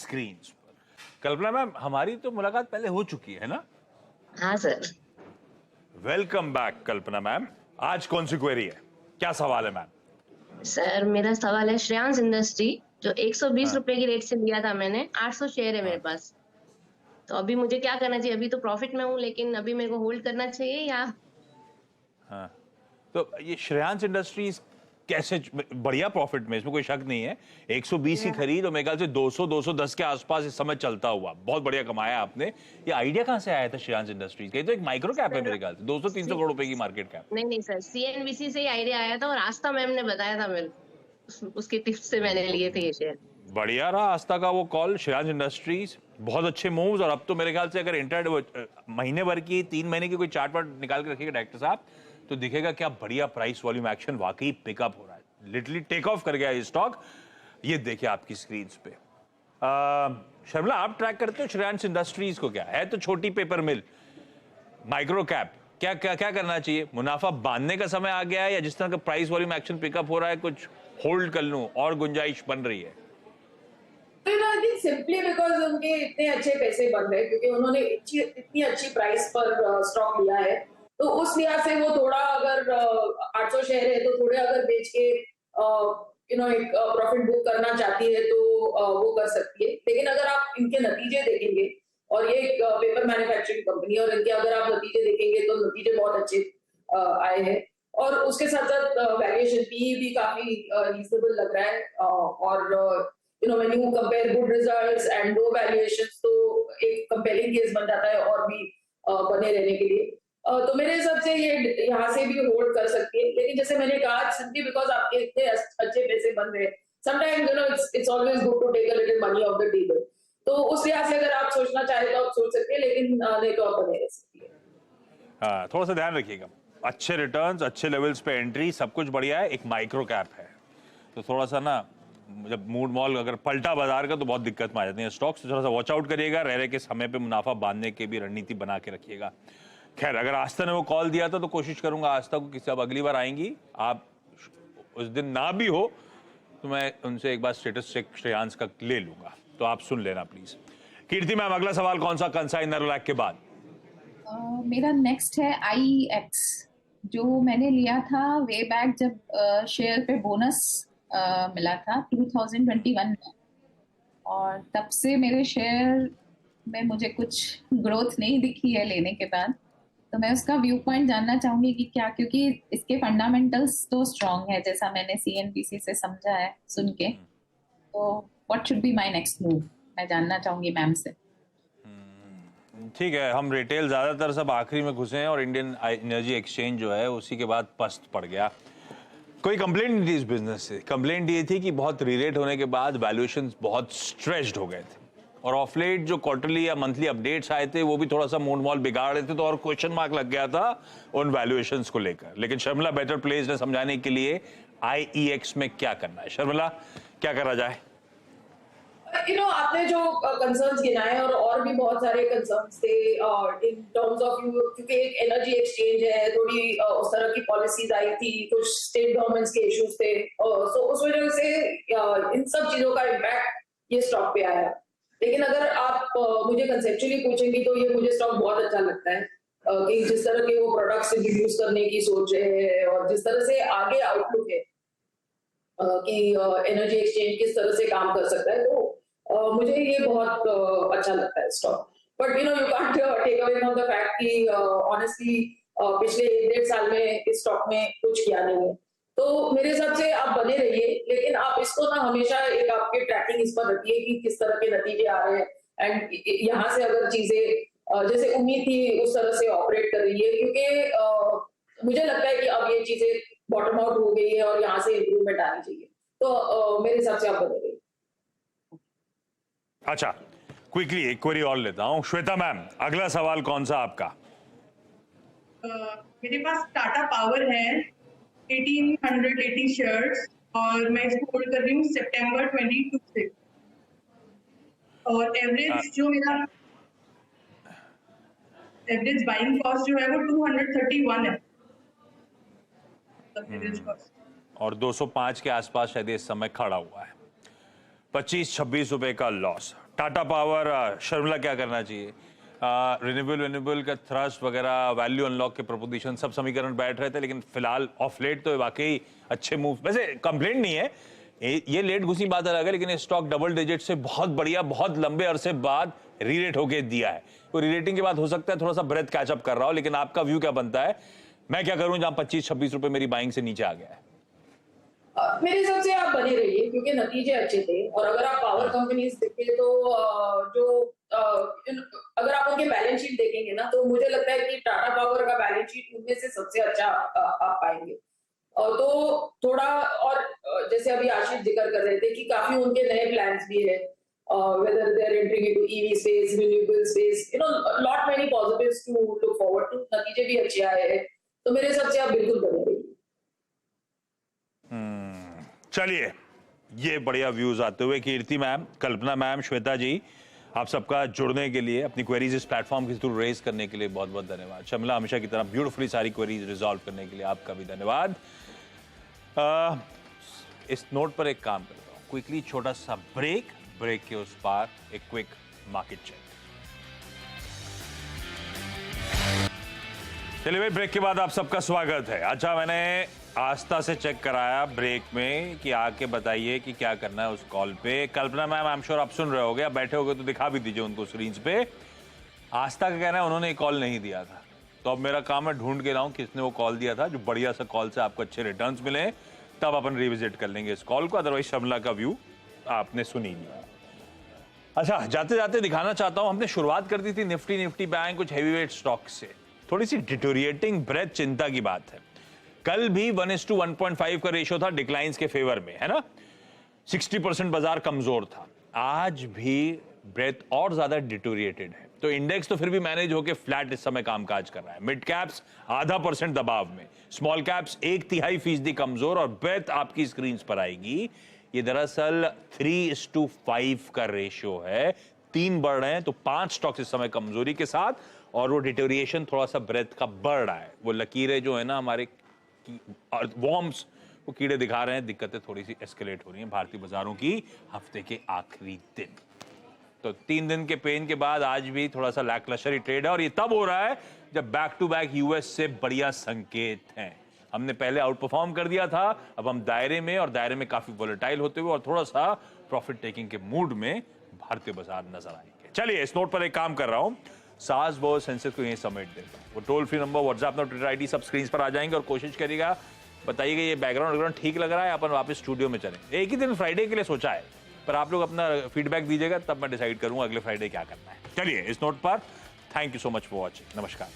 Screen पर। कल्पना ma'am, हमारी तो मुलाकात पहले हो चुकी है ना? हाँ सर। वेलकम बैक कल्पना मैम। आज कौन सी क्वेरी है, क्या सवाल है मैम? सर मेरा सवाल है, श्रेयांस इंडस्ट्री जो 120 हाँ रुपए की रेट से लिया था मैंने, 800 शेयर है मेरे हाँ पास। तो अभी मुझे क्या करना चाहिए? अभी तो प्रॉफिट में हूँ, लेकिन अभी मेरे को होल्ड करना चाहिए या? हाँ। तो ये श्रेयांस इंडस्ट्रीज कैसे बढ़िया प्रॉफिट में, इसमें कोई शक नहीं है। 120 की खरीद और मेरे ख्याल से 200 210 के आसपास इस समय चलता हुआ बहुत बढ़िया कमाया आपने। ये आइडिया कहाँ से आया था श्रेयांस इंडस्ट्रीज का? ये तो एक माइक्रो कैप है मेरे ख्याल से, 200-300 करोड़ रुपए की मार्केट कैप। नहीं नहीं सर, सीएनबीसी से ही आइडिया आया था और आस्था मैम ने बताया था मेरे को, उसके टिप्स से मैंने लिए थे ये शेयर। बढ़िया रहा आस्था का वो कॉल। श्रेयांस इंडस्ट्रीज बहुत अच्छे मूव्स, और अब तो मेरे ख्याल से अगर इंटर महीने भर की 3 महीने की कोई चार्ट वार्ट निकाल के रखिएगा डायरेक्टर साहब, तो दिखेगा क्या बढ़िया प्राइस वॉल्यूम एक्शन वाकई पिकअप हो रहा है। लिटरली टेक ऑफ कर गया ये स्टॉक। ये देखिए आपकी स्क्रीन पे। शर्मिला, आप ट्रैक करते हो श्रेयांस इंडस्ट्रीज को? क्या है तो छोटी पेपर मिल, माइक्रो कैप, क्या क्या क्या करना चाहिए? मुनाफा बांधने का समय आ गया है, या जिस तरह का प्राइस वॉल्यूम एक्शन पिकअप हो रहा है कुछ होल्ड कर लूं और गुंजाइश बन रही है? आई थिंक सिंपली बिकॉज उनके इतने अच्छे पैसे बन रहे, क्योंकि उन्होंने इतनी अच्छी प्राइस पर स्टॉक लिया है, तो उस लिहाज से वो थोड़ा अगर 800 शेयर है तो थोड़े अगर बेच के एक प्रॉफिट बुक करना चाहती है तो वो कर सकती है। लेकिन अगर आप इनके नतीजे देखेंगे, और ये एक पेपर मैन्युफैक्चरिंग कंपनी, और इनके अगर आप नतीजे देखेंगे तो नतीजे बहुत अच्छे आए हैं, और उसके साथ साथ वैल्यूएशन पी भी काफी रीजनेबल लग रहा है, और when you compare good results and low valuations, तो एक कंपेयरिंग केस बन जाता है और भी बने रहने के लिए। तो मेरे हिसाब से ये यहाँ से भी होल्ड कर सकती है। लेकिन जैसे मैंने कहा, सिंपली बिकॉज आपके इतने अच्छे पैसे बन रहे हैं, sometimes it's always good to take a little money off the table. तो उस लिहाज से अगर आप सोचना चाहे तो आप सोच सकते हैं, लेकिन नहीं तो आप बने रह सकती है। हाँ, थोड़ा सा ध्यान रखिएगा। अच्छे रिटर्न्स, अच्छे लेवल्स पे एंट्री, सब कुछ बढ़िया है। एक माइक्रो कैप है, तो थोड़ा सा ना, जब मूड मॉल अगर पलटा बाजार का तो बहुत दिक्कत में आ जाती है स्टॉक्स। तो थोड़ा सा वॉच आउट करिएगा, रह रहे के समय पे मुनाफा बांधने की भी रणनीति बना के रखिएगा। खैर, अगर आस्था ने वो कॉल दिया था तो कोशिश करूंगा आस्था को किसी, अब अगली बार आएंगी आप, उस दिन ना भी हो तो मैं उनसे एक बार स्टेटस चेक श्रेयांस का ले लूंगा, तो आप सुन लेना प्लीज। कीर्ति मैम, अगला सवाल कौन सा कंसाइनर लैक के बाद? मेरा नेक्स्ट है IEX, जो मैंने लिया था वे बैक जब शेयर पे बोनस मिला था 2021 में, और तब से मेरे शेयर में मुझे कुछ ग्रोथ नहीं दिखी है लेने के बाद। तो मैं उसका व्यू पॉइंट जानना चाहूंगी कि क्या, क्योंकि इसके फंडामेंटल्स तो स्ट्रांग है जैसा मैंने CNBC से समझा है सुन के, तो what should be my next move, मैं जानना चाहूंगी मैम से। ठीक है, हम रिटेल ज्यादातर सब आखिरी में घुसे हैं, और इंडियन एनर्जी एक्सचेंज जो है उसी के बाद पस्त पड़ गया। कोई कंप्लेंट नहीं थी इस बिजनेस से। कंप्लेंट ये थी कि बहुत रीरेट होने के बाद वैल्यूएशंस बहुत स्ट्रेच्ड हो गए थे, और ऑफ लेट जो क्वार्टरली या मंथली अपडेट्स आए थे वो भी थोड़ा सा मूड मॉल बिगाड़ रहे थे, तो और क्वेश्चन मार्क लग गया था उन वैल्यूएशंस को लेकर। लेकिन शर्मिला बेटर प्लेस ने समझाने के लिए IEX में क्या करना है। शर्मिला, क्या करा जाए? आपने जो कंसर्न्स गिनाए, और भी बहुत सारे कंसर्न्स थे इन टर्म्स ऑफ यू, क्योंकि एक एनर्जी एक्सचेंज है, थोड़ी उस तरह की पॉलिसीज आई थी, कुछ स्टेट गवर्नमेंट्स के इश्यूज थे, सो उस वजह से इन सब चीजों का इम्पैक्ट ये स्टॉक पे आया। लेकिन अगर आप मुझे कंसेप्चुअली पूछेंगी तो ये मुझे स्टॉक बहुत अच्छा लगता है, कि जिस तरह के वो प्रोडक्ट्स इंट्रोड्यूस करने की सोच है, और जिस तरह से आगे आउटलुक है कि एनर्जी एक्सचेंज किस तरह से काम कर सकता है, तो मुझे ये बहुत अच्छा लगता है stock. But you can't take away from the fact कि ऑनेस्टली पिछले 1-1.5 साल में इस स्टॉक में कुछ किया नहीं है। तो मेरे हिसाब से आप बने रहिए, लेकिन आप इसको ना हमेशा एक आपके ट्रैकिंग इस पर रखिए कि किस तरह के नतीजे आ रहे हैं, एंड यहाँ से अगर चीजें जैसे उम्मीद थी उस तरह से ऑपरेट कर रही है, क्योंकि मुझे लगता है कि अब ये चीजें बॉटम आउट हो गई है और यहाँ से इम्प्रूवमेंट आनी चाहिए। तो मेरे हिसाब से आप बने रहिए। अच्छा, क्विकली एक क्वेरी और लेता हूं। श्वेता मैम, अगला सवाल कौन सा आपका? मेरे पास टाटा पावर है 1880 शेयर्स, और मैं इसको होल्ड कर रही हूँ सितंबर 22 से, और एवरेज जो मेरा एवरेज बाइंग कॉस्ट जो है वो 231 है एवरेज कॉस्ट, और 205 के आसपास शायद इस समय खड़ा हुआ है। 25-26 रुपए का लॉस। टाटा पावर, शर्मिला क्या करना चाहिए? रिन्यूएबल का थ्रस्ट वगैरह, वैल्यू अनलॉक के प्रोपोजिशन, सब समीकरण बैठ रहे थे, लेकिन फिलहाल ऑफ लेट तो वाकई अच्छे मूव, वैसे कंप्लेंट नहीं है, ये लेट घुसी बात अलग है, लेकिन ये स्टॉक डबल डिजिट से बहुत बढ़िया, बहुत लंबे अरसे बाद रीरेट होके दिया है। तो रीरेटिंग के बाद हो सकता है थोड़ा सा ब्रेथ कैचअप कर रहा हो, लेकिन आपका व्यू क्या बनता है? मैं क्या करूं जहां 25-26 रुपए मेरी बाइंग से नीचे आ गया है? मेरे हिसाब से आप बने रहिए, क्योंकि नतीजे अच्छे थे। और अगर आप पावर कंपनीज देखें तो अगर आप उनके बैलेंस शीट देखेंगे ना, तो मुझे लगता है कि टाटा पावर का बैलेंस शीट उनमें से सबसे अच्छा आप पाएंगे। और तो थोड़ा और जैसे अभी आशीष जिक्र कर रहे थे कि काफी उनके नए प्लान्स भी है, whether they're entering into EV space, renewable space, lot many positives to look forward to। नतीजे भी अच्छे आए हैं, तो मेरे हिसाब से आप बिल्कुल बने रहिए। चलिए, ये बढ़िया व्यूज आते हुए कीर्ति मैम, कल्पना मैम, श्वेता जी, आप सबका जुड़ने के लिए, अपनी क्वेरीज इस प्लेटफॉर्म के थ्रू रेज करने के लिए बहुत बहुत धन्यवाद। शर्मिला, हमेशा की तरह ब्यूटीफुली सारी क्वेरीज रिजॉल्व करने के लिए आपका भी धन्यवाद। इस नोट पर एक काम करता हूँ, क्विकली छोटा सा ब्रेक के उस पार एक क्विक मार्केट चेक। चलिए भाई, ब्रेक के बाद आप सबका स्वागत है। अच्छा, मैंने आस्था से चेक कराया ब्रेक में कि आके बताइए कि क्या करना है उस कॉल पे। कल्पना मैम, आई एम श्योर आप सुन रहे होगे, आप बैठे होगे तो दिखा भी दीजिए उनको स्क्रीन पे। आस्था का कहना है उन्होंने कॉल नहीं दिया था, तो अब मेरा काम है ढूंढ के लाऊं किसने वो कॉल दिया था, जो बढ़िया सा कॉल से आपको अच्छे रिटर्न्स मिले, तब अपन रिविजिट कर लेंगे इस कॉल को। अदरवाइज शर्मिला का व्यू आपने सुन ही लिया। अच्छा, जाते जाते दिखाना चाहता हूं, हमने शुरुआत कर दी थी निफ्टी बैंक कुछ हैवीवेट स्टॉक से, थोड़ी सी डिटोरिएटिंग ब्रेथ चिंता की बात है। कल भी 1:1.5 का रेशियो था डिक्लाइंस के फेवर में, है ना, 60% बाजार कमजोर था। आज भी ब्रेथ और ज्यादा डिटोरिएटेड है, तो इंडेक्स तो फिर भी मैनेज होकर फ्लैट इस समय कामकाज कर रहा है। मिड कैप्स 0.5% दबाव में, स्मॉल कैप्स 1/3% कमजोर, और ब्रेथ आपकी स्क्रीन पर आएगी। ये दरअसल 3:5 का रेशियो है, 3 बढ़ रहे हैं, तो 5 स्टॉक्स इस समय कमजोरी के साथ, और वो डिटोरिएशन थोड़ा सा ब्रेथ का बढ़ रहा है। वो लकीरें जो है ना हमारे वॉर्म्स, वो कीड़े दिखा रहे हैं, दिक्कतें थोड़ी सी एस्केलेट हो रही हैं भारतीय बाजारों की हफ्ते के आखिरी दिन। तो 3 दिन के पेन के बाद आज भी थोड़ा सा लैकलशरी ट्रेड है, और ये तब हो रहा है जब बैक टू बैक यूएस से बढ़िया संकेत हैं। हमने पहले आउट परफॉर्म कर दिया था, अब हम दायरे में, और दायरे में काफी वोलेटाइल होते हुए और थोड़ा सा प्रॉफिट टेकिंग के मूड में भारतीय बाजार नजर आएंगे। चलिए, इस नोट पर एक काम कर रहा हूं, सास बहुत सेंसेक्स को यहीं समेट देता हूं। वो toll free number, WhatsApp number, Twitter ID सब स्क्रीन पर आ जाएंगे, और कोशिश करिएगा बताइएगा ये बैकग्राउंड ठीक लग रहा है, अपन वापस स्टूडियो में चलें। एक ही दिन फ्राइडे के लिए सोचा है, पर आप लोग अपना फीडबैक दीजिएगा, तब मैं डिसाइड करूंगा अगले फ्राइडे क्या करना है। चलिए, इस नोट पर thank you so much for watching. नमस्कार।